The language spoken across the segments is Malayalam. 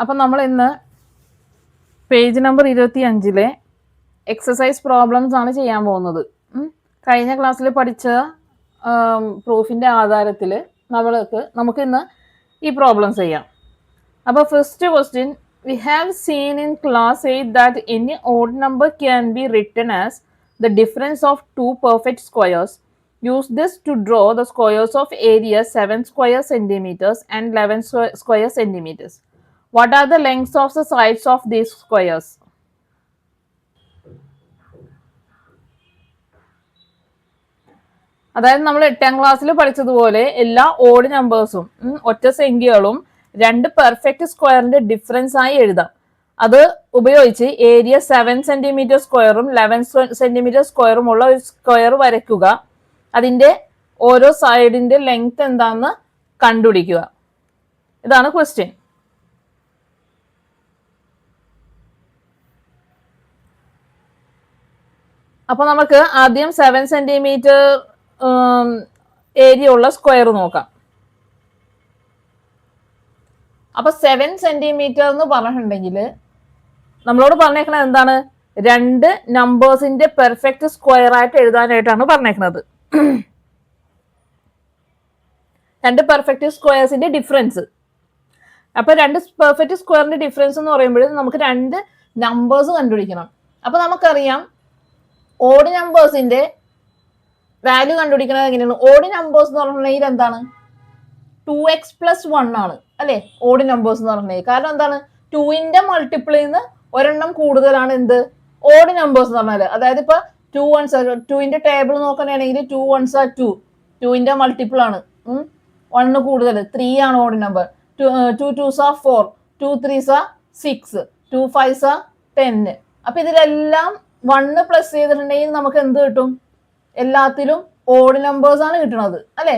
അപ്പം നമ്മൾ ഇന്ന് പേജ് നമ്പർ 25 എക്സസൈസ് പ്രോബ്ലംസ് ആണ് ചെയ്യാൻ പോകുന്നത്. കഴിഞ്ഞ ക്ലാസ്സിൽ പഠിച്ച പ്രൂഫിൻ്റെ ആധാരത്തിൽ നമുക്ക് ഇന്ന് ഈ പ്രോബ്ലംസ് ചെയ്യാം. അപ്പോൾ first question, we have seen in class 8 that any odd number can be written as the difference of two perfect squares. Use this to draw the squares of area 7 square centimeters and 11 square centimeters. What are the lengths of the sides of these squares? അതായത് നമ്മൾ 8ാം ക്ലാസ്സിൽ പഠിച്ചതുപോലെ എല്ലാ ഓഡ് നമ്പേഴ്സും ഒറ്റ സംഖ്യകളും രണ്ട് പെർഫെക്റ്റ് സ്ക്വയറിന്റെ ഡിഫറൻസ് ആയി എഴുതാം. അത് ഉപയോഗിച്ച് ഏരിയ 7 സെന്റിമീറ്റർ സ്ക്വയറും 11 സെന്റിമീറ്റർ സ്ക്വയറും ഉള്ള ഒരു സ്ക്വയർ വരയ്ക്കുക. അതിന്റെ ഓരോ സൈഡിന്റെ ലെങ്ത് എന്താണെന്ന് കണ്ടുപിടിക്കുക. ഇതാണ് ക്വസ്റ്റ്യൻ. അപ്പൊ നമുക്ക് ആദ്യം 7 സെന്റിമീറ്റർ ഏരിയ ഉള്ള സ്ക്വയർ നോക്കാം. അപ്പൊ 7 സെന്റിമീറ്റർ എന്ന് പറഞ്ഞിട്ടുണ്ടെങ്കിൽ നമ്മളോട് പറഞ്ഞേക്കുന്നത് എന്താണ്? രണ്ട് നമ്പേഴ്സിന്റെ പെർഫെക്റ്റ് സ്ക്വയർ ആയിട്ട് എഴുതാനായിട്ടാണ് പറഞ്ഞേക്കുന്നത്. രണ്ട് പെർഫെക്റ്റ് സ്ക്വയർസിന്റെ ഡിഫറൻസ്. അപ്പൊ രണ്ട് പെർഫെക്റ്റ് സ്ക്വയറിന്റെ ഡിഫറൻസ് എന്ന് പറയുമ്പോൾ നമുക്ക് രണ്ട് നമ്പേഴ്സ് കണ്ടുപിടിക്കണം. അപ്പൊ നമുക്കറിയാം ഓഡ് നമ്പേഴ്സിന്റെ വാല്യൂ കണ്ടുപിടിക്കുന്നത് എങ്ങനെയാണ്? ഓഡ് നമ്പേഴ്സ് എന്ന് പറഞ്ഞിട്ടുണ്ടെങ്കിൽ എന്താണ്? 2x+1 ആണ് അല്ലെ ഓഡ് നമ്പേഴ്സ് എന്ന് പറഞ്ഞിട്ടുണ്ടെങ്കിൽ. കാരണം എന്താണ്? 2ന്റെ മൾട്ടിപ്പിളിന്ന് ഒരെണ്ണം കൂടുതലാണ് എന്ത്? ഓഡ് നമ്പേഴ്സ് എന്ന് പറഞ്ഞാൽ. അതായത് ഇപ്പൊ 2 1s 2ന്റെ ടേബിൾ നോക്കുകയാണെങ്കിൽ 2 1s 2, 2ന്റെ മൾട്ടിപ്പിൾ ആണ്. 1 കൂടുതൽ 3 ആണ് odd number. 2 2s 4, 2 3s 6, 2 5s 10. അപ്പൊ ഇതിലെല്ലാം 1 പ്ലസ് ചെയ്തിട്ടുണ്ടെങ്കിൽ നമുക്ക് എന്ത് കിട്ടും? എല്ലാത്തിലും ഓഡ് നമ്പേഴ്സ് ആണ് കിട്ടുന്നത് അല്ലെ.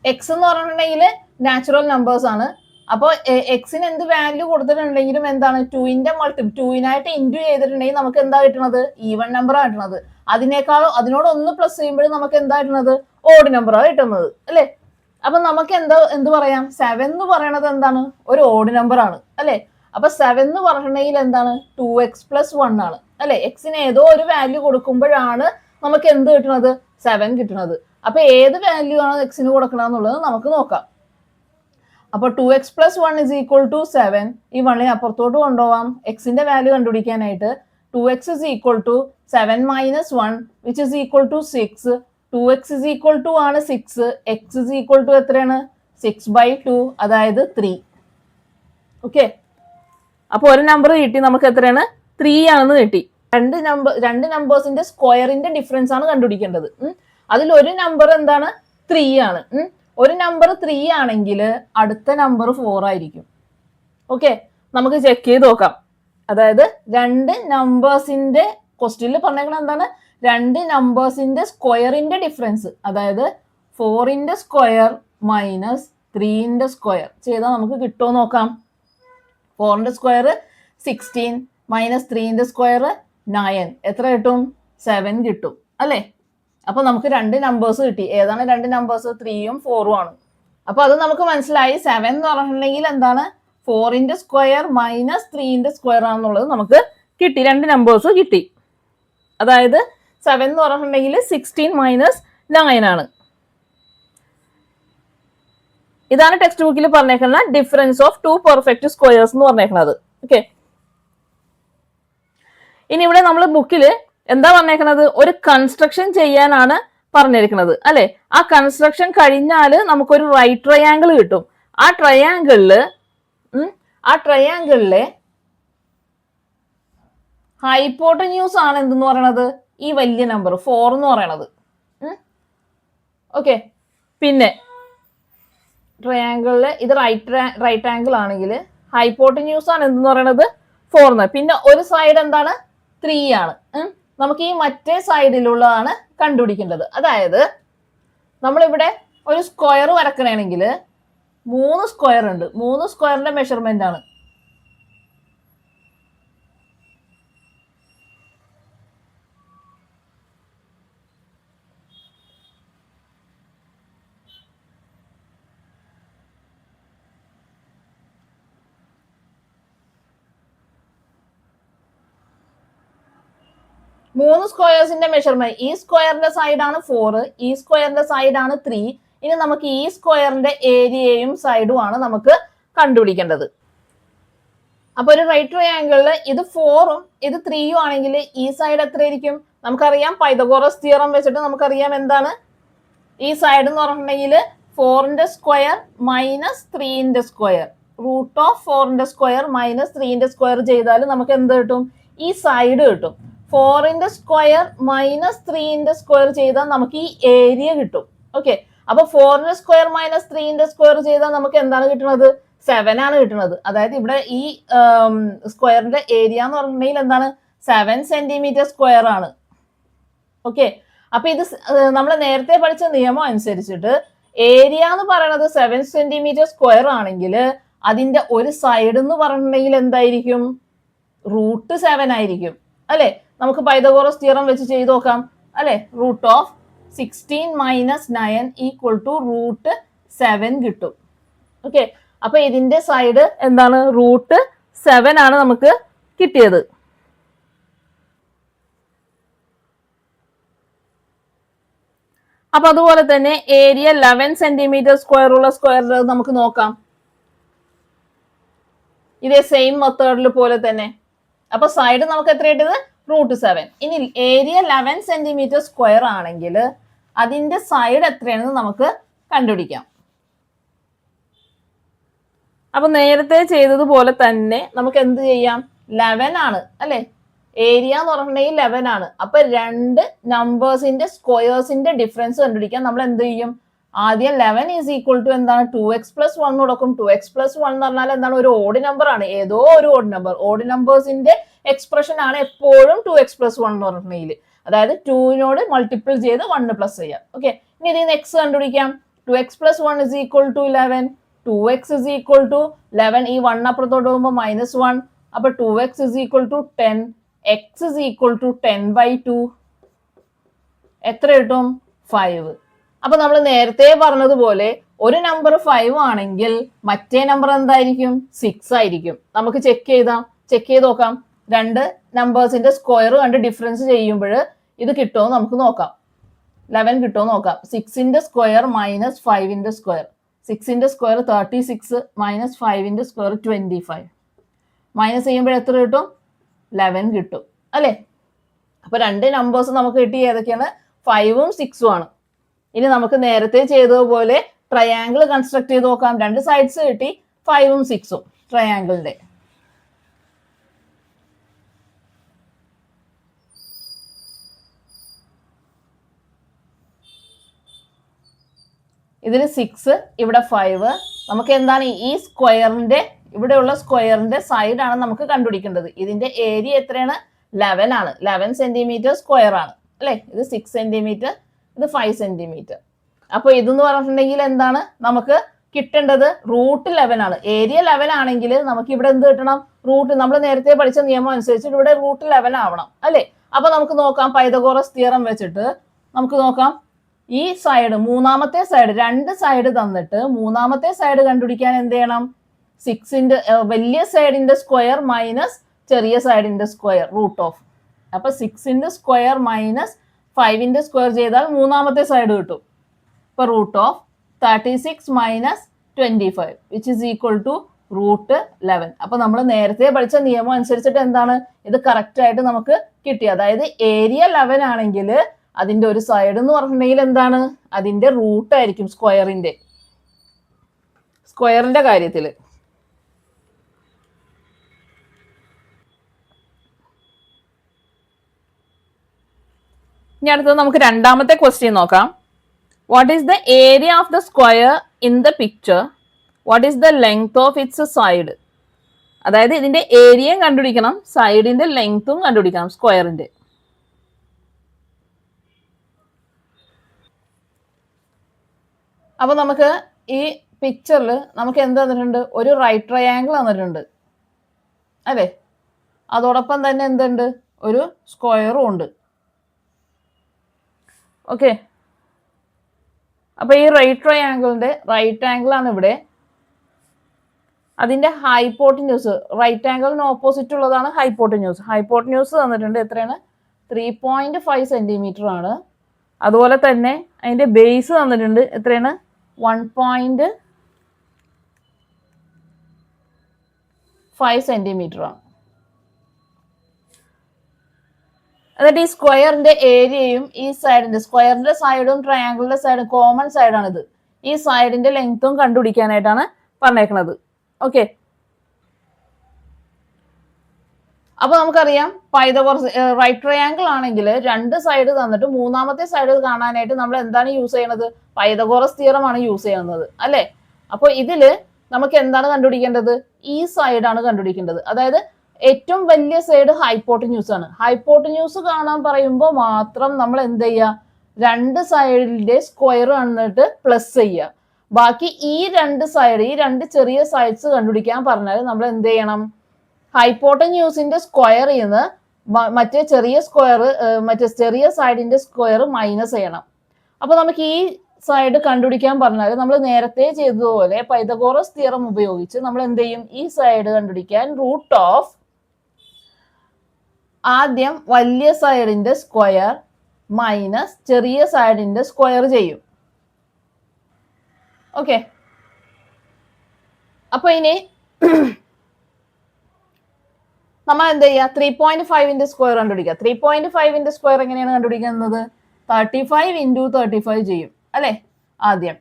എക്സ് എന്ന് പറഞ്ഞിട്ടുണ്ടെങ്കിൽ നാച്ചുറൽ നമ്പേഴ്സ് ആണ്. അപ്പോൾ എക്സിന് എന്ത് വാല്യൂ കൊടുത്തിട്ടുണ്ടെങ്കിലും എന്താണ്? 2ന്റെ മൾട്ടിപ്പിൾ 2നായിട്ട് ഇൻറ്റു ചെയ്തിട്ടുണ്ടെങ്കിൽ നമുക്ക് എന്താ കിട്ടുന്നത്? ഈവൺ നമ്പർ ആണ് കിട്ടുന്നത്. അതിനോട് 1 പ്ലസ് ചെയ്യുമ്പോഴും നമുക്ക് എന്താ കിട്ടുന്നത്? ഓഡ് നമ്പർ ആണ് കിട്ടുന്നത് അല്ലെ. അപ്പൊ നമുക്ക് എന്ത് പറയാം? 7 എന്ന് പറയണത് എന്താണ്? ഒരു ഓഡ് നമ്പർ ആണ് അല്ലെ. അപ്പൊ 7 എന്ന് പറഞ്ഞിട്ടുണ്ടെങ്കിൽ എന്താണ്? 2x+1 ആണ് അല്ലെ. എക്സിന് ഏതോ ഒരു വാല്യൂ കൊടുക്കുമ്പോഴാണ് നമുക്ക് എന്ത് കിട്ടുന്നത്? 7 കിട്ടുന്നത്. അപ്പൊ ഏത് വാല്യൂ ആണ് എക്സിന് കൊടുക്കണമെന്നുള്ളത് നമുക്ക് നോക്കാം. അപ്പൊ 2x+1 = 7. ഈ 1 അപ്പുറത്തോട്ട് കൊണ്ടുപോവാം എക്സിന്റെ വാല്യൂ കണ്ടുപിടിക്കാനായിട്ട്. 2x = 7 - 1 which is equal to 6. 2x ആണ് 6. x എത്രയാണ്? 6/2, അതായത് 3. ഓക്കെ. അപ്പൊ ഒരു നമ്പർ കിട്ടി നമുക്ക്. എത്രയാണ്? 3 ആണെന്ന് കിട്ടി. രണ്ട് നമ്പേഴ്സിന്റെ സ്ക്വയറിന്റെ ഡിഫറൻസ് ആണ് കണ്ടുപിടിക്കേണ്ടത്. അതിൽ ഒരു നമ്പർ എന്താണ്? 3 ആണ്. ഒരു നമ്പർ 3 ആണെങ്കിൽ അടുത്ത നമ്പർ 4 ആയിരിക്കും. ഓക്കെ, നമുക്ക് ചെക്ക് ചെയ്ത് നോക്കാം. അതായത് രണ്ട് നമ്പേഴ്സിന്റെ ക്വസ്റ്റ്യനിൽ പറഞ്ഞേക്കുന്നത് എന്താണ്? രണ്ട് നമ്പേഴ്സിന്റെ സ്ക്വയറിന്റെ ഡിഫറൻസ്. അതായത് 4ന്റെ സ്ക്വയർ മൈനസ് 3ന്റെ സ്ക്വയർ ചെയ്താൽ നമുക്ക് കിട്ടുമോ നോക്കാം. 4ന്റെ സ്ക്വയർ 16 മൈനസ് 3ന്റെ സ്ക്വയർ 9. എത്ര കിട്ടും? 7 കിട്ടും അല്ലെ. അപ്പൊ നമുക്ക് രണ്ട് നമ്പേഴ്സ് കിട്ടി. ഏതാണ് രണ്ട് നമ്പേഴ്സ്? 3ഉം 4ഉം ആണ്. അപ്പൊ അത് നമുക്ക് മനസ്സിലായി. 7 എന്ന് പറഞ്ഞിട്ടുണ്ടെങ്കിൽ എന്താണ്? 4ന്റെ സ്ക്വയർ മൈനസ് 3ന്റെ സ്ക്വയർ ആണെന്നുള്ളത് നമുക്ക് കിട്ടി. രണ്ട് നമ്പേഴ്സ് കിട്ടി. അതായത് 7 എന്ന് പറഞ്ഞിട്ടുണ്ടെങ്കിൽ 16 മൈനസ് 9 ആണ്. ഇതാണ് ടെക്സ്റ്റ് ബുക്കിൽ പറഞ്ഞേക്കുന്ന difference of two perfect squares എന്ന് പറഞ്ഞേക്കുന്നത്. ഓക്കെ. ഇനി ഇവിടെ നമ്മൾ ബുക്കിൽ എന്താ പറഞ്ഞേക്കുന്നത്? ഒരു കൺസ്ട്രക്ഷൻ ചെയ്യാനാണ് പറഞ്ഞിരിക്കുന്നത് അല്ലെ. ആ കൺസ്ട്രക്ഷൻ കഴിഞ്ഞാൽ നമുക്കൊരു റൈറ്റ് ട്രയാങ്കിൾ കിട്ടും. ആ ട്രയാങ്കിളിലെ ഹൈപ്പോട്ടന്യൂസ് ആണ് എന്തെന്ന് പറയണത്? ഈ വലിയ നമ്പർ 4 എന്ന് പറയണത്. ഓക്കെ. പിന്നെ ട്രയാങ്കിളില് ഇത് റൈറ്റ് ആംഗിൾ ആണെങ്കിൽ ഹൈപ്പോട്ടന്യൂസ് ആണ് എന്തെന്ന് പറയണത്? 4 എന്ന്. പിന്നെ ഒരു സൈഡ് എന്താണ്? 3 ആണ്. നമുക്ക് ഈ മറ്റേ സൈഡിലുള്ളതാണ് കണ്ടുപിടിക്കേണ്ടത്. അതായത് നമ്മളിവിടെ ഒരു സ്ക്വയർ വരക്കണമെങ്കിൽ 3 സ്ക്വയർ ഉണ്ട്. 3 സ്ക്വയറിന്റെ മെഷർമെന്റ് ആണ്. മൂന്ന് സ്ക്വയേഴ്സിന്റെ മെഷർമെന്റ്, ഈ സ്ക്വയറിന്റെ സൈഡാണ് 4, ഈ സ്ക്വയറിന്റെ സൈഡാണ് 3. ഇനി നമുക്ക് ഈ സ്ക്വയറിന്റെ ഏരിയയും സൈഡും ആണ് നമുക്ക് കണ്ടുപിടിക്കേണ്ടത്. അപ്പൊ ഒരു റൈറ്റ് ട്രയാങ്കിളില് ഇത് 4ഉം ഇത് 3ഉം ആണെങ്കിൽ ഈ സൈഡ് എത്രയായിരിക്കും? നമുക്കറിയാം പൈതഗോറസ് തിയറം വെച്ചിട്ട് നമുക്കറിയാം എന്താണ് ഈ സൈഡ് എന്ന് പറഞ്ഞിട്ടുണ്ടെങ്കിൽ 4ന്റെ സ്ക്വയർ മൈനസ് 3ന്റെ സ്ക്വയർ, റൂട്ട് ഓഫ് 4ന്റെ സ്ക്വയർ മൈനസ് 3ന്റെ സ്ക്വയർ ചെയ്താൽ നമുക്ക് എന്ത് കിട്ടും? ഈ സൈഡ് കിട്ടും. 4ന്റെ സ്ക്വയർ മൈനസ് 3ന്റെ സ്ക്വയർ ചെയ്താൽ നമുക്ക് ഈ ഏരിയ കിട്ടും. ഓക്കെ, അപ്പൊ 4ന്റെ സ്ക്വയർ മൈനസ് 3ന്റെ സ്ക്വയർ ചെയ്താൽ നമുക്ക് എന്താണ് കിട്ടുന്നത്? 7 ആണ് കിട്ടുന്നത്. അതായത് ഇവിടെ ഈ സ്ക്വയറിന്റെ ഏരിയ എന്ന് പറഞ്ഞിട്ടുണ്ടെങ്കിൽ എന്താണ്? 7 സെന്റിമീറ്റർ സ്ക്വയർ ആണ്. ഓക്കെ, അപ്പൊ ഇത് നമ്മൾ നേരത്തെ പഠിച്ച നിയമം അനുസരിച്ചിട്ട് ഏരിയ എന്ന് പറയുന്നത് 7 സെന്റിമീറ്റർ സ്ക്വയർ ആണെങ്കിൽ അതിന്റെ ഒരു സൈഡ് എന്ന് പറഞ്ഞിട്ടുണ്ടെങ്കിൽ എന്തായിരിക്കും? റൂട്ട് 7 ആയിരിക്കും അല്ലെ? നമുക്ക് പൈതഗോറസ് തിയറം വെച്ച് ചെയ്ത് നോക്കാം അല്ലെ? Root of 16 minus 9 equal to root 7 കിട്ടും. ഓക്കെ, അപ്പൊ ഇതിന്റെ സൈഡ് എന്താണ്? റൂട്ട് 7 ആണ് നമുക്ക് കിട്ടിയത്. അപ്പൊ അതുപോലെ തന്നെ ഏരിയ 11 സെന്റിമീറ്റർ സ്ക്വയർ ഉള്ള സ്ക്വയർ നമുക്ക് നോക്കാം. ഇതേ സെയിം മെത്തേഡിൽ പോലെ തന്നെ. അപ്പൊ സൈഡ് നമുക്ക് എത്ര കിട്ടിയത്? റൂട്ട് 7. ഇനി ഏരിയ 11 സെന്റിമീറ്റർ സ്ക്വയർ ആണെങ്കിൽ അതിന്റെ സൈഡ് എത്രയാണെന്ന് നമുക്ക് കണ്ടുപിടിക്കാം. അപ്പൊ നേരത്തെ ചെയ്തതുപോലെ തന്നെ നമുക്ക് എന്ത് ചെയ്യാം? 11 ആണ് അല്ലെ? ഏരിയ എന്ന് പറഞ്ഞിട്ടുണ്ടെങ്കിൽ 11 ആണ്. അപ്പൊ രണ്ട് നമ്പേഴ്സിന്റെ സ്ക്വയേഴ്സിന്റെ ഡിഫറൻസ് കണ്ടുപിടിക്കാൻ നമ്മൾ എന്ത് ചെയ്യും? ആദ്യം 11 ഈസ് ഈക്വൽ ടു എന്താണ്? 2x പ്ലസ് 1 കൊടുക്കും. 2x പ്ലസ് 1 എന്ന് പറഞ്ഞാൽ എന്താണ്? ഒരു ഓഡ് നമ്പർ ആണ്, ഏതോ ഒരു ഓഡ് നമ്പർ. ഓഡ് നമ്പേഴ്സിന്റെ എക്സ്പ്രഷൻ ആണ് എപ്പോഴും 2x പ്ലസ് 1 എന്ന് പറഞ്ഞിട്ടുണ്ടെങ്കിൽ. അതായത് 2നോട് മൾട്ടിപ്പിൾ ചെയ്ത് 1 പ്ലസ് ചെയ്യാം. ഓക്കെ, ഇനി ഇതിന് എക്സ് കണ്ടുപിടിക്കാം. 2x plus 1 is equal to 11. 2x is equal to 11. ഈ 1 അപ്പുറത്തോട്ട് പോകുമ്പോൾ -1. അപ്പൊ 2x is equal to 10. x is equal to 10/2. എത്ര കിട്ടും? 5. അപ്പൊ നമ്മൾ നേരത്തെ പറഞ്ഞതുപോലെ ഒരു നമ്പർ 5 ആണെങ്കിൽ മറ്റേ നമ്പർ എന്തായിരിക്കും? 6 ആയിരിക്കും. നമുക്ക് ചെക്ക് ചെയ്ത് നോക്കാം. രണ്ട് നമ്പേഴ്സിന്റെ സ്ക്വയർ കണ്ട് ഡിഫറൻസ് ചെയ്യുമ്പോൾ ഇത് കിട്ടുമോ നമുക്ക് നോക്കാം. 11 കിട്ടുമോ നോക്കാം. 6ന്റെ സ്ക്വയർ മൈനസ് 5ന്റെ സ്ക്വയർ. 6ന്റെ സ്ക്വയർ 36 മൈനസ് 5ന്റെ സ്ക്വയർ 25. മൈനസ് ചെയ്യുമ്പോൾ എത്ര കിട്ടും? 11 കിട്ടും അല്ലെ? അപ്പൊ രണ്ട് നമ്പേഴ്സ് നമുക്ക് കിട്ടി. ഏതൊക്കെയാണ്? 5ഉം 6ഉം ആണ്. ഇനി നമുക്ക് നേരത്തെ ചെയ്തതുപോലെ ട്രയാങ്കിൾ കൺസ്ട്രക്ട് ചെയ്ത് നോക്കാം. രണ്ട് സൈഡ്സ് കിട്ടി, 5ഉം 6ഉം ട്രയാങ്കിളിന്റെ. ഇതിന് 6, ഇവിടെ 5. നമുക്ക് എന്താണ് ഈ സ്ക്വയറിന്റെ, ഇവിടെയുള്ള സ്ക്വയറിന്റെ സൈഡാണ് നമുക്ക് കണ്ടുപിടിക്കേണ്ടത്. ഇതിന്റെ ഏരിയ എത്രയാണ്? 11 ആണ്. 11 സെന്റിമീറ്റർ സ്ക്വയർ ആണ് അല്ലെ? ഇത് 6 സെന്റിമീറ്റർ, ഇത് 5 സെന്റിമീറ്റർ. അപ്പൊ ഇതെന്ന് പറഞ്ഞിട്ടുണ്ടെങ്കിൽ എന്താണ് നമുക്ക് കിട്ടേണ്ടത്? റൂട്ട് 11 ആണ്. ഏരിയ 11 ആണെങ്കിൽ നമുക്ക് ഇവിടെ എന്ത് കിട്ടണം? റൂട്ട്. നമ്മൾ നേരത്തെ പഠിച്ച നിയമം അനുസരിച്ച് ഇവിടെ റൂട്ട് 11 ആവണം അല്ലെ? അപ്പൊ നമുക്ക് നോക്കാം, പൈതഗോറസ് തിയറം വെച്ചിട്ട് നമുക്ക് നോക്കാം. ഈ സൈഡ്, മൂന്നാമത്തെ സൈഡ്, രണ്ട് സൈഡ് തന്നിട്ട് മൂന്നാമത്തെ സൈഡ് കണ്ടുപിടിക്കാൻ എന്ത് ചെയ്യണം? 6ന്റെ വലിയ സൈഡിന്റെ സ്ക്വയർ മൈനസ് ചെറിയ സൈഡിന്റെ സ്ക്വയർ, റൂട്ട് ഓഫ്. അപ്പൊ 6ന്റെ സ്ക്വയർ മൈനസ് 5ന്റെ സ്ക്വയർ ചെയ്താൽ മൂന്നാമത്തെ സൈഡ് കിട്ടും. ഇപ്പൊ root of 36 minus 25 which is equal to root 11. അപ്പൊ നമ്മൾ നേരത്തെ പഠിച്ച നിയമം അനുസരിച്ചിട്ട് എന്താണ് ഇത് കറക്റ്റ് ആയിട്ട് നമുക്ക് കിട്ടി. അതായത് ഏരിയ 11 ആണെങ്കിൽ അതിന്റെ ഒരു സൈഡ് എന്ന് പറഞ്ഞിട്ടുണ്ടെങ്കിൽ എന്താണ്? അതിന്റെ റൂട്ട് ആയിരിക്കും സ്ക്വയറിന്റെ കാര്യത്തില്. ഇനി അടുത്തത് നമുക്ക് രണ്ടാമത്തെ ക്വസ്റ്റ്യൻ നോക്കാം. What is the area of the square in the picture? What is the length of its side? അതായത് ഇതിന്റെ ഏരിയയും കണ്ടുപിടിക്കണം, സൈഡിന്റെ ലെങ്ത്തും കണ്ടുപിടിക്കണം സ്ക്വയറിന്റെ. അപ്പൊ നമുക്ക് ഈ പിക്ചറിൽ നമുക്ക് എന്ത് തന്നിട്ടുണ്ട്? ഒരു റൈറ്റ് ട്രയാങ്കിൾ തന്നിട്ടുണ്ട് അല്ലേ? അതോടൊപ്പം തന്നെ എന്തുണ്ട്? ഒരു സ്ക്വയറും ഉണ്ട്. ഓക്കെ, അപ്പൊ ഈ റൈറ്റ് ട്രയാങ്കിളിന്റെ റൈറ്റ് ആംഗിൾ ആണ് ഇവിടെ. അതിന്റെ ഹൈപ്പോട്ടിന്യൂസ്, റൈറ്റ് ആംഗിളിന് ഓപ്പോസിറ്റ് ഉള്ളതാണ് ഹൈപ്പോട്ടിന്യൂസ്. ഹൈപ്പോട്ടിന്യൂസ് തന്നിട്ടുണ്ട് എത്രയാണ്? 3.5 സെന്റിമീറ്റർ ആണ്. അതുപോലെ തന്നെ അതിന്റെ ബേസ് തന്നിട്ടുണ്ട് എത്രയാണ് 1.5 സെന്റിമീറ്റർ ആണ്. എന്നിട്ട് ഈ സ്ക്വയറിന്റെ ഏരിയയും ഈ സൈഡിന്റെ സ്ക്വയറിന്റെ സൈഡും ട്രയാങ്കിളിന്റെ സൈഡും കോമൺ സൈഡാണിത്. ഈ സൈഡിന്റെ ലെങ്ത്തും കണ്ടുപിടിക്കാനായിട്ടാണ് പറഞ്ഞേക്കുന്നത്. ഓക്കെ, അപ്പൊ നമുക്കറിയാം പൈതഗോറസ് റൈറ്റ് ട്രയാങ്കിൾ ആണെങ്കിൽ രണ്ട് സൈഡ് തന്നിട്ട് മൂന്നാമത്തെ സൈഡ് കാണാനായിട്ട് നമ്മൾ എന്താണ് യൂസ് ചെയ്യണത്? പൈതഗോറസ് തിയറം ആണ് യൂസ് ചെയ്യുന്നത് അല്ലെ. അപ്പൊ ഇതില് നമുക്ക് എന്താണ് കണ്ടുപിടിക്കേണ്ടത്? ഈ സൈഡാണ് കണ്ടുപിടിക്കേണ്ടത്. അതായത് ഏറ്റവും വലിയ സൈഡ് ഹൈപ്പോട്ടന്യൂസ് ആണ്. ഹൈപ്പോട്ടന്യൂസ് കാണാൻ പറയുമ്പോൾ മാത്രം നമ്മൾ എന്ത് ചെയ്യുക? രണ്ട് സൈഡിന്റെ സ്ക്വയർ വന്നിട്ട് പ്ലസ് ചെയ്യുക. ബാക്കി ഈ രണ്ട് സൈഡ്, ഈ രണ്ട് ചെറിയ സൈഡ്സ് കണ്ടുപിടിക്കാൻ പറഞ്ഞാൽ നമ്മൾ എന്ത് ചെയ്യണം? ഹൈപ്പോട്ടന്യൂസിന്റെ സ്ക്വയറിൽ നിന്ന് മറ്റേ ചെറിയ സ്ക്വയർ, മറ്റേ ചെറിയ സൈഡിന്റെ സ്ക്വയർ മൈനസ് ചെയ്യണം. അപ്പൊ നമുക്ക് ഈ സൈഡ് കണ്ടുപിടിക്കാൻ പറഞ്ഞാൽ നമ്മൾ നേരത്തെ ചെയ്തതുപോലെ പൈതഗോറസ് തിയറം ഉപയോഗിച്ച് നമ്മൾ എന്ത് ചെയ്യും? ഈ സൈഡ് കണ്ടുപിടിക്കാൻ റൂട്ട് ഓഫ് ആദ്യം വലിയ സൈഡിന്റെ സ്ക്വയർ മൈനസ് ചെറിയ സൈഡിന്റെ സ്ക്വയർ ചെയ്യും. ഓക്കെ, അപ്പൊ ഇനി നമ്മൾ എന്ത് ചെയ്യുക? 3.5 സ്ക്വയർ കണ്ടുപിടിക്കുക. 3.5 സ്ക്വയർ എങ്ങനെയാണ് കണ്ടുപിടിക്കുന്നത്? 35 ഇൻറ്റു 35 ചെയ്യും അല്ലെ ആദ്യം.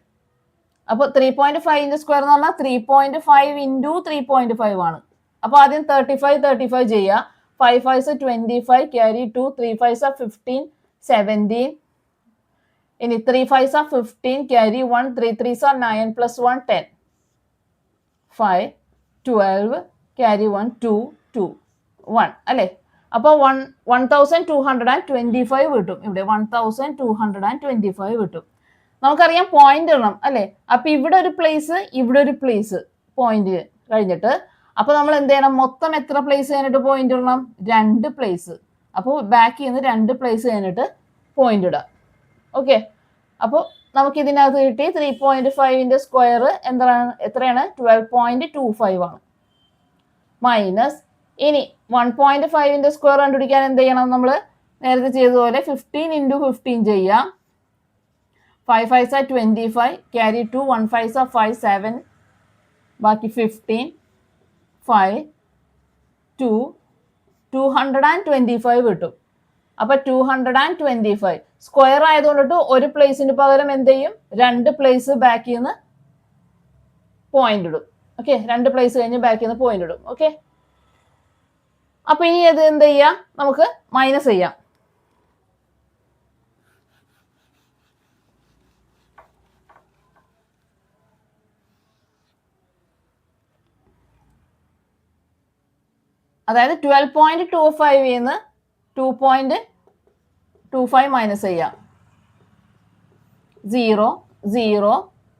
അപ്പൊ 3.5 സ്ക്വയർ എന്ന് പറഞ്ഞാൽ 3.5 ഇൻറ്റു 3.5 ആണ്. അപ്പൊ ആദ്യം 35 ചെയ്യുക. 5 5s 25, ക്യാരി 2, 3 5s 15, 17. ഇനി 3 5s 15, carry 1, 3 3s 9 plus 1 10, 5 12, carry 1 2 2 1 അല്ലെ. അപ്പൊ 1225 കിട്ടും. ഇവിടെ 1225 കിട്ടും. നമുക്കറിയാം പോയിന്റ് ഇടണം അല്ലെ. അപ്പൊ ഇവിടെ ഒരു പ്ലേസ്, ഇവിടെ ഒരു പ്ലേസ് പോയിന്റ് കഴിഞ്ഞിട്ട്. അപ്പൊ നമ്മൾ എന്ത് ചെയ്യണം? മൊത്തം എത്ര പ്ലേസ് കഴിഞ്ഞിട്ട് പോയിന്റ് ഇടണം? 2 പ്ലേസ്. അപ്പോൾ ബാക്കിൽ നിന്ന് 2 പ്ലേസ് കഴിഞ്ഞിട്ട് പോയിന്റ് ഇടാം. ഓക്കെ, അപ്പോൾ നമുക്ക് ഇതിനകത്ത് കിട്ടി 3.5 സ്ക്വയർ എത്രയാണ്? 12.25 ആണ്. മൈനസ് ഇനി 1.5 സ്ക്വയർ കണ്ടുപിടിക്കാൻ എന്ത് ചെയ്യണം? നമ്മൾ നേരത്തെ ചെയ്തതുപോലെ 15 ഇൻറ്റു 15 ചെയ്യാം. 5 5s 25, ക്യാരി 2, 1 5s 5 7, ബാക്കി 15, 5 2 225 കിട്ടും. അപ്പൊ 225 സ്ക്വയർ ആയതുകൊണ്ടിട്ട് ഒരു പ്ലേസിന് പകരം എന്ത് ചെയ്യും? 2 പ്ലേസ് ബാക്കിൽ നിന്ന് പോയിന്റ് ഇടും. ഓക്കെ, 2 പ്ലേസ് കഴിഞ്ഞ് ബാക്കിൽ നിന്ന് പോയിന്റ് ഇടും. ഓക്കെ, അപ്പൊ ഇനി അത് എന്ത് ചെയ്യാം? നമുക്ക് മൈനസ് ചെയ്യാം. അതായത് 12.25 നിന്ന് 2.25 മൈനസ് ചെയ്യാം. 0 0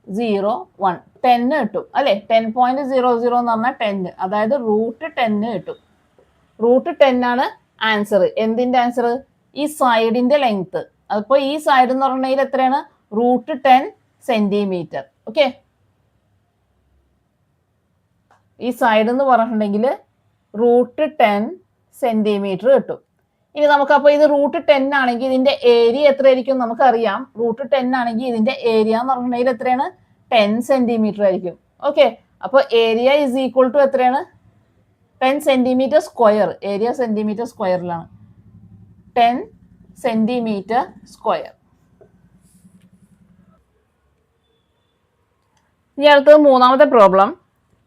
0 1 10 കിട്ടും അല്ലെ. 10.00 എന്ന് പറഞ്ഞാൽ 10, അതായത് റൂട്ട് 10 കിട്ടും. റൂട്ട് 10 ആണ് ആൻസർ. എന്തിന്റെ ആൻസർ? ഈ സൈഡിന്റെ ലെങ്ത്. അപ്പൊ ഈ സൈഡ് എന്ന് പറഞ്ഞാൽ എത്രയാണ്? Root 10 centimetre. ഓക്കെ, ഈ സൈഡ് എന്ന് പറഞ്ഞിട്ടുണ്ടെങ്കിൽ റൂട്ട് 10 സെന്റിമീറ്റർ കിട്ടും. ഇനി നമുക്ക് അപ്പൊ ഇത് റൂട്ട് 10 ആണെങ്കിൽ ഇതിന്റെ ഏരിയ എത്രയായിരിക്കും? നമുക്കറിയാം റൂട്ട് 10 ആണെങ്കിൽ ഇതിന്റെ ഏരിയ എന്ന് പറഞ്ഞിട്ടുണ്ടെങ്കിൽ എത്രയാണ്? 10 സെന്റിമീറ്റർ ആയിരിക്കും. ഓക്കെ, അപ്പൊ ഏരിയ ഇസ് ഈക്വൽ ടു എത്രയാണ്? 10 സെന്റിമീറ്റർ സ്ക്വയർ. ഏരിയ സെന്റിമീറ്റർ സ്ക്വയറിലാണ്. 10 സെന്റിമീറ്റർ സ്ക്വയർ. ഇനി അടുത്തത് മൂന്നാമത്തെ problem.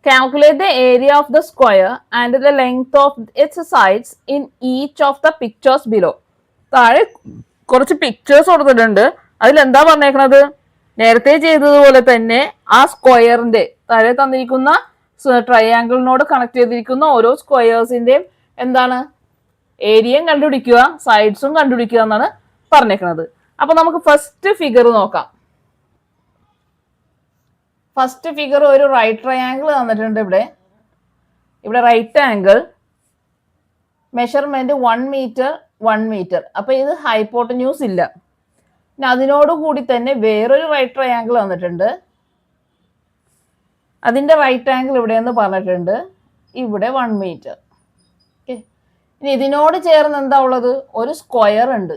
Calculate the area of the square and the length of its sides in each of the pictures below. താഴെ കുറച്ച് പിക്ചേഴ്സ് കൊടുത്തിട്ടുണ്ട്. അതിൽ എന്താ പറഞ്ഞേക്കണത്? നേരത്തെ ചെയ്തതുപോലെ തന്നെ ആ സ്ക്വയറിന്റെ താഴെ തന്നിരിക്കുന്ന ട്രയാങ്കിളിനോട് കണക്ട് ചെയ്തിരിക്കുന്ന ഓരോ സ്ക്വയേഴ്സിന്റെയും എന്താണ്? ഏരിയയും കണ്ടുപിടിക്കുക, സൈഡ്സും കണ്ടുപിടിക്കുക എന്നാണ് പറഞ്ഞേക്കണത്. അപ്പൊ നമുക്ക് ഫസ്റ്റ് ഫിഗർ നോക്കാം. ഫസ്റ്റ് ഫിഗർ ഒരു റൈറ്റ് ട്രയാങ്കിൾ തന്നിട്ടുണ്ട്. ഇവിടെ right angle measurement 1 metre 1 metre. അപ്പൊ ഇത് ഹൈപ്പോട്ടന്യൂസ് ഇല്ല. പിന്നെ അതിനോട് കൂടി തന്നെ വേറൊരു റൈറ്റ് ട്രയാങ്കിൾ തന്നിട്ടുണ്ട്. അതിന്റെ റൈറ്റ് ആംഗിൾ ഇവിടെ എന്ന് പറഞ്ഞിട്ടുണ്ട്. ഇവിടെ 1 മീറ്റർ. ഓക്കെ, ഇനി ഇതിനോട് ചേർന്ന് എന്താ ഉള്ളത്? ഒരു സ്ക്വയർ ഉണ്ട്.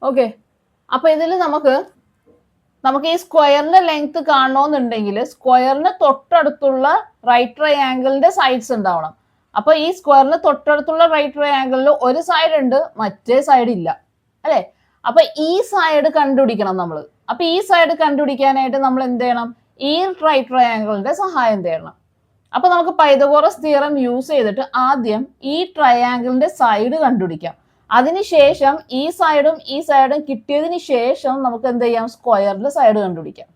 ഓക്കെ, അപ്പൊ ഇതിൽ നമുക്ക് ഈ സ്ക്വയറിന്റെ ലെങ്ത് കാണണമെന്നുണ്ടെങ്കിൽ സ്ക്വയറിന് തൊട്ടടുത്തുള്ള റൈറ്റ് ട്രയാങ്കിളിന്റെ സൈഡ്സ് ഉണ്ടാവണം. അപ്പൊ ഈ സ്ക്വയറിന് തൊട്ടടുത്തുള്ള റൈറ്റ് ട്രയാങ്കിളിൽ ഒരു സൈഡ് ഉണ്ട്, മറ്റേ സൈഡ് ഇല്ല, അല്ലെ? അപ്പൊ ഈ സൈഡ് കണ്ടുപിടിക്കണം നമ്മൾ. അപ്പൊ ഈ സൈഡ് കണ്ടുപിടിക്കാനായിട്ട് നമ്മൾ എന്ത് ചെയ്യണം? ഈ റൈറ്റ് ട്രയാങ്കിളിന്റെ സഹായം തേടണം. അപ്പൊ നമുക്ക് പൈതഗോറസ് തിയറം യൂസ് ചെയ്തിട്ട് ആദ്യം ഈ ട്രയാങ്കിളിന്റെ സൈഡ് കണ്ടുപിടിക്കാം. അതിനുശേഷം ഈ സൈഡും കിട്ടിയതിന് ശേഷം നമുക്ക് എന്ത് ചെയ്യാം? സ്ക്വയറിന്റെ സൈഡ് കണ്ടുപിടിക്കാം.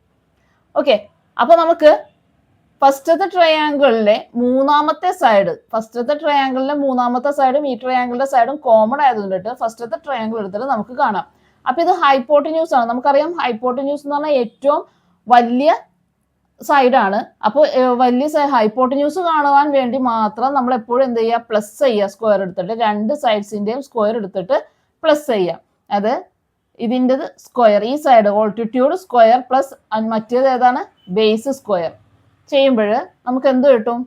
ഓക്കെ, അപ്പൊ നമുക്ക് ഫസ്റ്റത്തെ ട്രയാങ്കിളിലെ മൂന്നാമത്തെ സൈഡ്, ഈ ട്രയാങ്കിളിന്റെ സൈഡും കോമൺ ആയതുകൊണ്ടിട്ട് ഫസ്റ്റത്തെ ട്രയാങ്കിൾ എടുത്തിട്ട് നമുക്ക് കാണാം. അപ്പൊ ഇത് ഹൈപ്പോട്ടന്യൂസ് ആണ്. നമുക്കറിയാം ഹൈപ്പോട്ടന്യൂസ് എന്ന് പറഞ്ഞാൽ ഏറ്റവും വലിയ സൈഡാണ്. അപ്പോൾ വലിയ ഹൈപ്പോട്ടന്യൂസ് കാണുവാൻ വേണ്ടി മാത്രം നമ്മൾ എപ്പോഴും എന്ത് ചെയ്യുക? പ്ലസ് ചെയ്യുക. സ്ക്വയർ എടുത്തിട്ട് രണ്ട് സൈഡ്സിന്റെയും സ്ക്വയർ എടുത്തിട്ട് പ്ലസ് ചെയ്യാം. അത് ഇതിൻ്റെ സ്ക്വയർ, ഈ സൈഡ് ഓൾട്ടിറ്റ്യൂഡ് സ്ക്വയർ പ്ലസ് മറ്റേത് ഏതാണ്? ബേസ് സ്ക്വയർ ചെയ്യുമ്പോൾ നമുക്ക് എന്ത് കിട്ടും?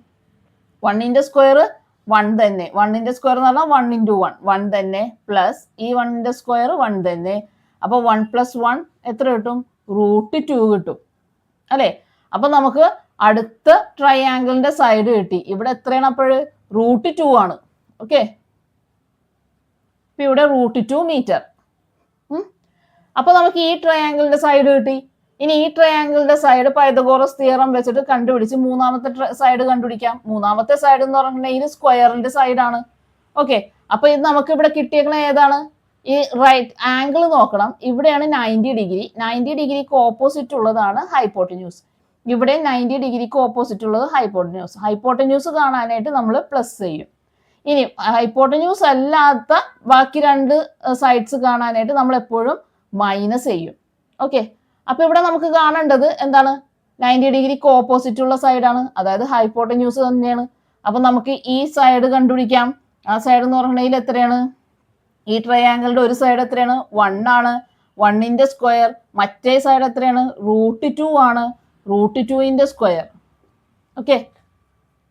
1ന്റെ സ്ക്വയർ 1 തന്നെ. 1ന്റെ സ്ക്വയർ എന്ന് പറഞ്ഞാൽ 1 × 1 1 തന്നെ, പ്ലസ് ഈ 1ന്റെ സ്ക്വയർ 1 തന്നെ. അപ്പൊ 1 + 1 എത്ര കിട്ടും? √2 കിട്ടും, അല്ലെ? അപ്പൊ നമുക്ക് അടുത്ത ട്രയാങ്കിളിന്റെ സൈഡ് കിട്ടി. ഇവിടെ എത്രയാണ്? അപ്പോഴ് √2 ആണ്. ഓക്കെ, ഇപ്പൊ ഇവിടെ √2 മീറ്റർ. അപ്പൊ നമുക്ക് ഈ ട്രയാങ്കിളിന്റെ സൈഡ് കിട്ടി. ഇനി ഈ ട്രയാങ്കിളിന്റെ സൈഡ് പൈതഗോറസ് തിയറം വെച്ചിട്ട് കണ്ടുപിടിച്ച് മൂന്നാമത്തെ സൈഡ് കണ്ടുപിടിക്കാം. മൂന്നാമത്തെ സൈഡ് എന്ന് പറഞ്ഞിട്ടുണ്ടെങ്കിൽ സ്ക്വയറിന്റെ സൈഡാണ്. ഓക്കെ, അപ്പൊ ഇത് നമുക്ക് ഇവിടെ കിട്ടിയേക്കണ ഏതാണ്? ഈ റൈറ്റ് ആംഗിൾ നോക്കണം. ഇവിടെയാണ് 90 ഡിഗ്രി. 90 ഡിഗ്രിക്ക് ഓപ്പോസിറ്റ് ഉള്ളതാണ് ഹൈപ്പോട്ടന്യൂസ്. ഇവിടെ 90 ഡിഗ്രിക്ക് ഓപ്പോസിറ്റ് ഉള്ളത് ഹൈപ്പോട്ടന്യൂസ്. ഹൈപ്പോട്ടന്യൂസ് കാണാനായിട്ട് നമ്മൾ പ്ലസ് ചെയ്യും. ഇനി ഹൈപ്പോട്ടന്യൂസ് അല്ലാത്ത ബാക്കി രണ്ട് സൈഡ്സ് കാണാനായിട്ട് നമ്മൾ എപ്പോഴും മൈനസ് ചെയ്യും. ഓക്കെ, അപ്പൊ ഇവിടെ നമുക്ക് കാണേണ്ടത് എന്താണ്? 90 ഡിഗ്രിക്ക് ഓപ്പോസിറ്റ് ഉള്ള സൈഡാണ്, അതായത് ഹൈപ്പോട്ടന്യൂസ് തന്നെയാണ്. അപ്പൊ നമുക്ക് ഈ സൈഡ് കണ്ടുപിടിക്കാം. ആ സൈഡ് എന്ന് പറഞ്ഞാൽ എത്രയാണ്? ഈ ട്രയാങ്കിളിന്റെ ഒരു സൈഡ് എത്രയാണ്? 1 ആണ്. 1ന്റെ സ്ക്വയർ. മറ്റേ സൈഡ് എത്രയാണ്? √2 ആണ്. √2ന്റെ സ്ക്വയർ. ഓക്കെ,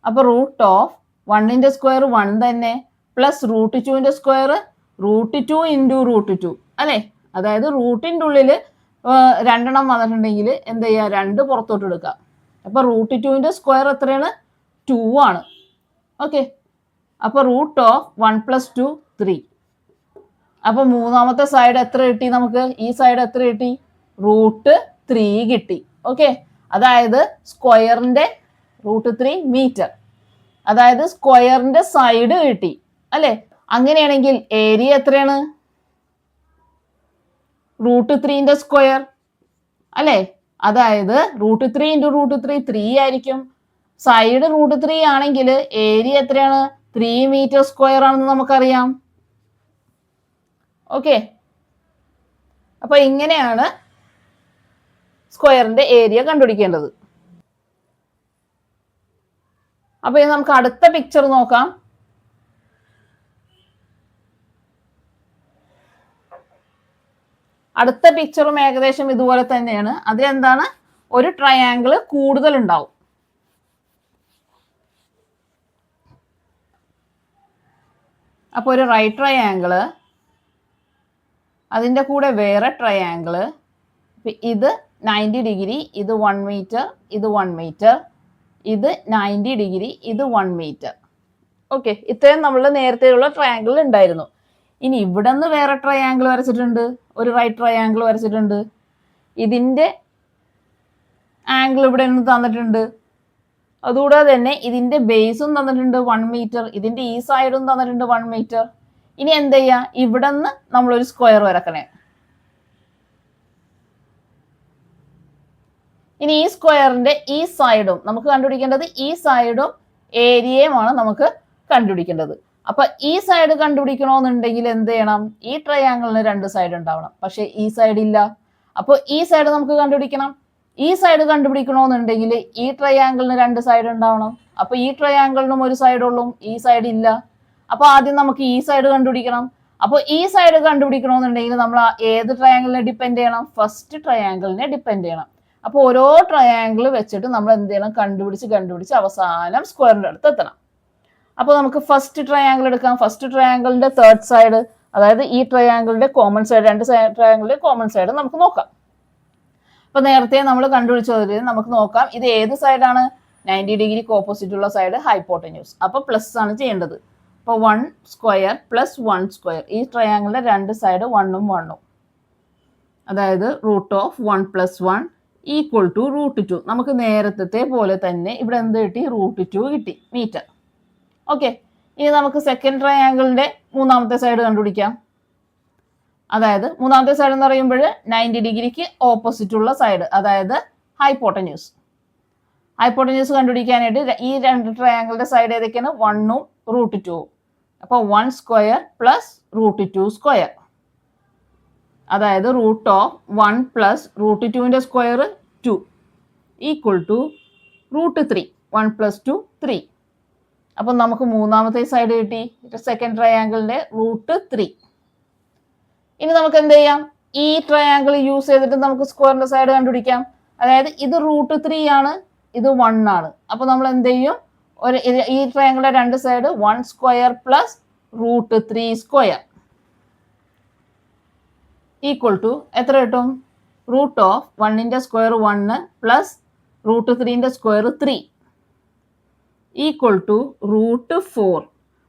അപ്പൊ √1ന്റെ സ്ക്വയർ 1 തന്നെ, പ്ലസ് √2ന്റെ സ്ക്വയർ √2 × √2, അല്ലെ? അതായത് റൂട്ടിൻ്റെ ഉള്ളിൽ രണ്ടെണ്ണം വന്നിട്ടുണ്ടെങ്കിൽ എന്ത് ചെയ്യുക? 2 പുറത്തോട്ട് എടുക്കുക. അപ്പൊ √2ന്റെ സ്ക്വയർ എത്രയാണ്? 2 ആണ്. ഓക്കെ, അപ്പൊ √1 + 2 3. അപ്പൊ മൂന്നാമത്തെ സൈഡ് എത്ര കിട്ടി നമുക്ക്? ഈ സൈഡ് എത്ര കിട്ടി? √3 കിട്ടി. ഓക്കെ, അതായത് സ്ക്വയറിന്റെ √3 മീറ്റർ, അതായത് സ്ക്വയറിന്റെ സൈഡ് കിട്ടി, അല്ലെ? അങ്ങനെയാണെങ്കിൽ ഏരിയ എത്രയാണ്? √3ന്റെ സ്ക്വയർ, അല്ലെ? അതായത് √3 × √3 3 ആയിരിക്കും. സൈഡ് √3 ആണെങ്കിൽ ഏരിയ എത്രയാണ്? 3 മീറ്റർ സ്ക്വയർ ആണെന്ന് നമുക്കറിയാം. ഓക്കെ, അപ്പൊ ഇങ്ങനെയാണ് സ്ക്വയറിന്റെ ഏരിയ കണ്ടുപിടിക്കേണ്ടത്. അപ്പൊ ഇനി നമുക്ക് അടുത്ത പിക്ചർ നോക്കാം. അടുത്ത പിക്ചറും ഏകദേശം ഇതുപോലെ തന്നെയാണ്. അതിലെന്താണ്? ഒരു ട്രയാങ്കിൾ കൂടുതൽ ഉണ്ടാവും. അപ്പൊ ഒരു റൈറ്റ് ട്രയാങ്കിള്, അതിൻ്റെ കൂടെ വേറെ ട്രയാങ്കിള്. ഇത് 90 ഡിഗ്രി, ഇത് 1 മീറ്റർ, ഇത് 1 മീറ്റർ, ഇത് 90 ഡിഗ്രി, ഇത് 1 മീറ്റർ. ഓക്കെ, ഇത്രയും നമ്മൾ നേരത്തെയുള്ള ട്രയാങ്കിൾ ഉണ്ടായിരുന്നു. ഇനി ഇവിടെ നിന്ന് വേറെ ട്രയാങ്കിൾ വരച്ചിട്ടുണ്ട്, ഒരു റൈറ്റ് ട്രയാങ്കിൾ വരച്ചിട്ടുണ്ട്. ഇതിൻ്റെ ആംഗിൾ ഇവിടെ നിന്ന് തന്നിട്ടുണ്ട്. അതുകൂടാതെ തന്നെ ഇതിൻ്റെ ബേസും തന്നിട്ടുണ്ട് 1 മീറ്റർ, ഇതിൻ്റെ ഈ സൈഡും തന്നിട്ടുണ്ട് 1 മീറ്റർ. ഇനി എന്ത് ചെയ്യുക? ഇവിടെ നിന്ന് നമ്മളൊരു സ്ക്വയർ വരക്കണേ. ഇനി ഈ സ്ക്വയറിന്റെ ഈ സൈഡും നമുക്ക് കണ്ടുപിടിക്കേണ്ടത്, ഈ സൈഡും ഏരിയയുമാണ് നമുക്ക് കണ്ടുപിടിക്കേണ്ടത്. അപ്പൊ ഈ സൈഡ് കണ്ടുപിടിക്കണമെന്നുണ്ടെങ്കിൽ എന്ത് ചെയ്യണം? ഈ ട്രയാങ്കിളിന് 2 സൈഡ് ഉണ്ടാവണം. പക്ഷെ ഈ സൈഡ് ഇല്ല. അപ്പോൾ ഈ സൈഡ് നമുക്ക് കണ്ടുപിടിക്കണം. ഈ സൈഡ് കണ്ടുപിടിക്കണമെന്നുണ്ടെങ്കിൽ ഈ ട്രയാങ്കിളിന് 2 സൈഡ് ഉണ്ടാവണം. അപ്പൊ ഈ ട്രയാങ്കിളിനും ഒരു സൈഡ് ഉള്ളൂ, ഈ സൈഡ് ഇല്ല. അപ്പോൾ ആദ്യം നമുക്ക് ഈ സൈഡ് കണ്ടുപിടിക്കണം. അപ്പോൾ ഈ സൈഡ് കണ്ടുപിടിക്കണമെന്നുണ്ടെങ്കിൽ നമ്മൾ ഏത് ട്രയാങ്കിളിനെ ഡിപ്പെൻഡ് ചെയ്യണം? ഫസ്റ്റ് ട്രയാങ്കിളിനെ ഡിപ്പെൻഡ് ചെയ്യണം. അപ്പോൾ ഓരോ ട്രയാങ്കിൾ വെച്ചിട്ട് നമ്മൾ എന്ത് ചെയ്യണം? കണ്ടുപിടിച്ച് അവസാനം സ്ക്വയറിന്റെ അടുത്ത് എത്തണം. അപ്പോൾ നമുക്ക് ഫസ്റ്റ് ട്രയാങ്കിൾ എടുക്കാം. ഫസ്റ്റ് ട്രയാങ്കിളിന്റെ തേർഡ് സൈഡ്, അതായത് ഈ ട്രയാങ്കിളിന്റെ കോമൺ സൈഡ്, രണ്ട് ട്രയാങ്കിളിന്റെ കോമൺ സൈഡ് നമുക്ക് നോക്കാം. അപ്പൊ നേരത്തെ നമ്മൾ കണ്ടുപിടിച്ചതിൽ നമുക്ക് നോക്കാം, ഇത് ഏത് സൈഡാണ്? 90 ഡിഗ്രിക്ക് ഓപ്പോസിറ്റ് ഉള്ള സൈഡ് ഹൈപ്പോട്ടന്യൂസ്. അപ്പൊ പ്ലസ് ആണ് ചെയ്യേണ്ടത്. അപ്പോൾ 1 സ്ക്വയർ പ്ലസ് 1 സ്ക്വയർ, ഈ ട്രയാങ്കിളിന്റെ രണ്ട് സൈഡ് 1ഉം 1ഉം, അതായത് √1 + 1 ഈക്വൽ ടു √2. നമുക്ക് നേരത്തെ പോലെ തന്നെ ഇവിടെ എന്ത് കിട്ടി? √2 കിട്ടി മീറ്റർ. ഓക്കെ, ഇനി നമുക്ക് സെക്കൻഡ് ട്രയാങ്കിളിന്റെ മൂന്നാമത്തെ സൈഡ് കണ്ടുപിടിക്കാം. അതായത് മൂന്നാമത്തെ സൈഡ് എന്ന് പറയുമ്പോൾ 90 ഡിഗ്രിക്ക് ഓപ്പോസിറ്റ് ഉള്ള സൈഡ്, അതായത് ഹൈപ്പോട്ടന്യൂസ്. ഹൈപ്പോട്ടന്യൂസ് കണ്ടുപിടിക്കാനായിട്ട് ഈ രണ്ട് ട്രയാങ്കിളിന്റെ സൈഡ് ഏതൊക്കെയാണ്? 1ഉം √2. അപ്പോൾ 1 സ്ക്വയർ പ്ലസ് √2 സ്ക്വയർ, അതായത് √1 പ്ലസ് √2ന്റെ സ്ക്വയർ 2 ഈക്വൽ ടു √3. 1 + 2 3. അപ്പം നമുക്ക് മൂന്നാമത്തെ സൈഡ് കിട്ടി, സെക്കൻഡ് ട്രയാങ്കിളിന്റെ √3. ഇനി നമുക്ക് എന്ത് ചെയ്യാം? ഈ ട്രയാങ്കിൾ യൂസ് ചെയ്തിട്ട് നമുക്ക് സ്ക്വയറിന്റെ സൈഡ് കണ്ടുപിടിക്കാം. അതായത് ഇത് √3 ആണ്, ഇത് 1 ആണ്. അപ്പൊ നമ്മൾ എന്ത് ചെയ്യും? ഈ ട്രയാങ്കിളിന്റെ രണ്ട് side 1 square plus √3 square equal to എത്ര കിട്ടും? √1ന്റെ സ്ക്വയർ 1 പ്ലസ് √3ന്റെ സ്ക്വയർ 3 ഈക്വൽ ടു √4.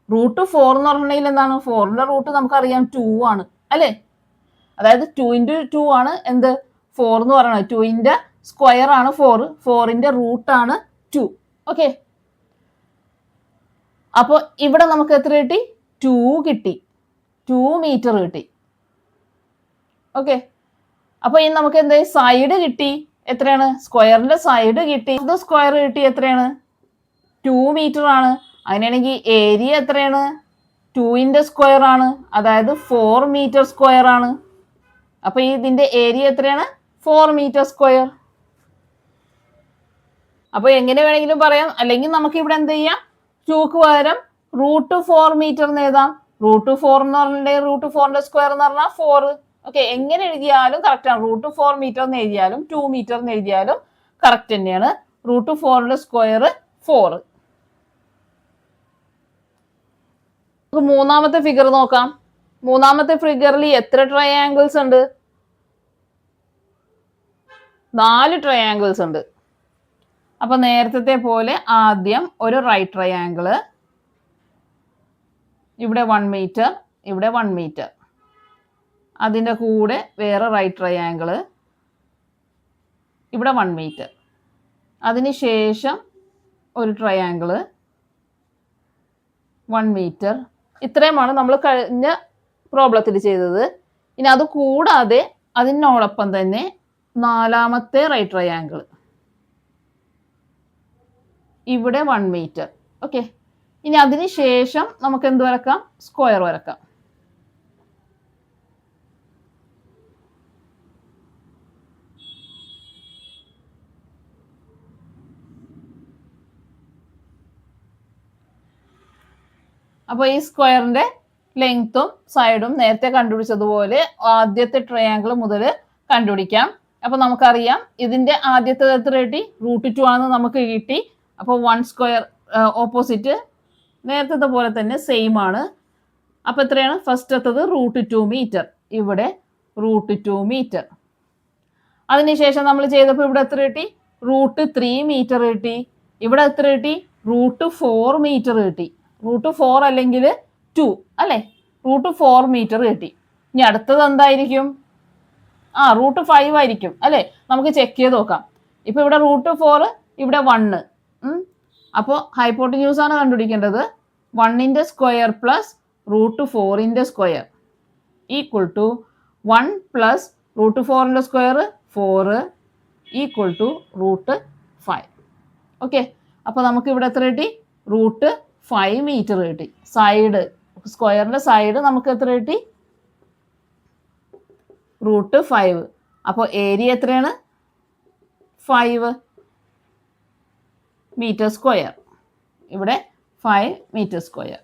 √4 എന്ന് പറഞ്ഞിട്ടുണ്ടെങ്കിൽ എന്താണ്? 4ന്റെ റൂട്ട് നമുക്കറിയാം 2 ആണ് അല്ലേ? അതായത് 2 × 2 ആണ് എന്ത്? 4 എന്ന് പറയുന്നത്. 2ന്റെ സ്ക്വയർ ആണ് 4, 4ന്റെ റൂട്ടാണ് 2. ഓക്കെ, അപ്പോൾ ഇവിടെ നമുക്ക് എത്ര കിട്ടി? 2 കിട്ടി, 2 മീറ്റർ കിട്ടി. ഓക്കെ, അപ്പൊ ഇനി നമുക്ക് എന്ത്? സൈഡ് കിട്ടി. എത്രയാണ്? സ്ക്വയറിന്റെ സൈഡ് കിട്ടി. ഇത് സ്ക്വയർ കിട്ടി. എത്രയാണ്? 2 മീറ്റർ ആണ്. അങ്ങനെയാണെങ്കിൽ ഏരിയ എത്രയാണ്? 2ന്റെ സ്ക്വയർ ആണ്, അതായത് 4 മീറ്റർ സ്ക്വയർ ആണ്. അപ്പൊ ഇതിന്റെ ഏരിയ എത്രയാണ്? 4 മീറ്റർ സ്ക്വയർ. അപ്പൊ എങ്ങനെ വേണമെങ്കിലും പറയാം, അല്ലെങ്കിൽ നമുക്ക് ഇവിടെ എന്ത് ചെയ്യാം? 2ക്ക് പകരം √4 മീറ്റർ എന്ന് എഴുതാം. √4 എന്ന് പറഞ്ഞിട്ടുണ്ടെങ്കിൽ √4ന്റെ സ്ക്വയർ എന്ന് പറഞ്ഞാൽ 4. ഓക്കെ, എങ്ങനെ എഴുതിയാലും കറക്റ്റ് ആണ്. √4 മീറ്റർ എന്ന് എഴുതിയാലും 2 മീറ്റർ എന്ന് എഴുതിയാലും കറക്റ്റ് തന്നെയാണ്. √4ന്റെ സ്ക്വയർ 4. നമുക്ക് മൂന്നാമത്തെ ഫിഗർ നോക്കാം. മൂന്നാമത്തെ ഫിഗറിൽ എത്ര ട്രയാങ്കിൾസ് ഉണ്ട്? 4 ട്രയാങ്കിൾസ് ഉണ്ട്. അപ്പൊ നേരത്തെ പോലെ ആദ്യം ഒരു റൈറ്റ് ട്രയാങ്കിള്, ഇവിടെ 1 മീറ്റർ, ഇവിടെ 1 മീറ്റർ. അതിൻ്റെ കൂടെ വേറെ റൈറ്റ് ട്രയാങ്കിള്, ഇവിടെ 1 മീറ്റർ. അതിനുശേഷം ഒരു ട്രയാങ്കിള് 1 മീറ്റർ. ഇത്രയുമാണ് നമ്മൾ കഴിഞ്ഞ പ്രോബ്ലത്തിൽ ചെയ്തത്. ഇനി അത് കൂടാതെ അതിനോടൊപ്പം തന്നെ നാലാമത്തെ റൈറ്റ് ട്രയാങ്കിൾ, ഇവിടെ 1 മീറ്റർ. ഓക്കെ, ഇനി അതിന് ശേഷം നമുക്ക് എന്ത് വരക്കാം? സ്ക്വയർ വരക്കാം. അപ്പോൾ ഈ സ്ക്വയറിന്റെ ലെങ്ത്തും സൈഡും നേരത്തെ കണ്ടുപിടിച്ചതുപോലെ ആദ്യത്തെ ട്രയാങ്കിൾ മുതൽ കണ്ടുപിടിക്കാം. അപ്പൊ നമുക്കറിയാം ഇതിന്റെ ആദ്യത്തെ എത്ര കിട്ടി? √2 ആണെന്ന് നമുക്ക് കിട്ടി. അപ്പോൾ 1 സ്ക്വയർ ഓപ്പോസിറ്റ് നേരത്തെ പോലെ തന്നെ സെയിം ആണ്. അപ്പൊ എത്രയാണ്? ഫസ്റ്റത്തത് √2 മീറ്റർ, ഇവിടെ √2 മീറ്റർ. അതിനുശേഷം നമ്മൾ ചെയ്തപ്പോൾ ഇവിടെ എത്ര കിട്ടി? √3 മീറ്റർ കിട്ടി. ഇവിടെ എത്ര കിട്ടി? √4 മീറ്റർ കിട്ടി. √4 അല്ലെങ്കിൽ 2 അല്ലേ? √4 മീറ്റർ കിട്ടി. ഇനി അടുത്തത് എന്തായിരിക്കും? √5 ആയിരിക്കും അല്ലേ? നമുക്ക് ചെക്ക് ചെയ്ത് നോക്കാം. ഇപ്പൊ ഇവിടെ √4, ഇവിടെ 1. അപ്പോൾ ഹൈപ്പോട്ടന്യൂസ് ആണ് കണ്ടുപിടിക്കേണ്ടത്. 1ന്റെ സ്ക്വയർ പ്ലസ് √4ന്റെ സ്ക്വയർ ഈക്വൽ ടു 1 പ്ലസ് √4ന്റെ സ്ക്വയർ 4 ഈക്വൽ ടു √5. ഓക്കെ, അപ്പോൾ നമുക്ക് ഇവിടെ എത്ര കിട്ടി? √5 മീറ്റർ കിട്ടി. സൈഡ്, സ്ക്വയറിന്റെ സൈഡ് നമുക്ക് എത്ര കിട്ടി? √5. അപ്പോൾ ഏരിയ എത്രയാണ്? 5 മീറ്റർ സ്ക്വയർ. ഇവിടെ 5 മീറ്റർ സ്ക്വയർ.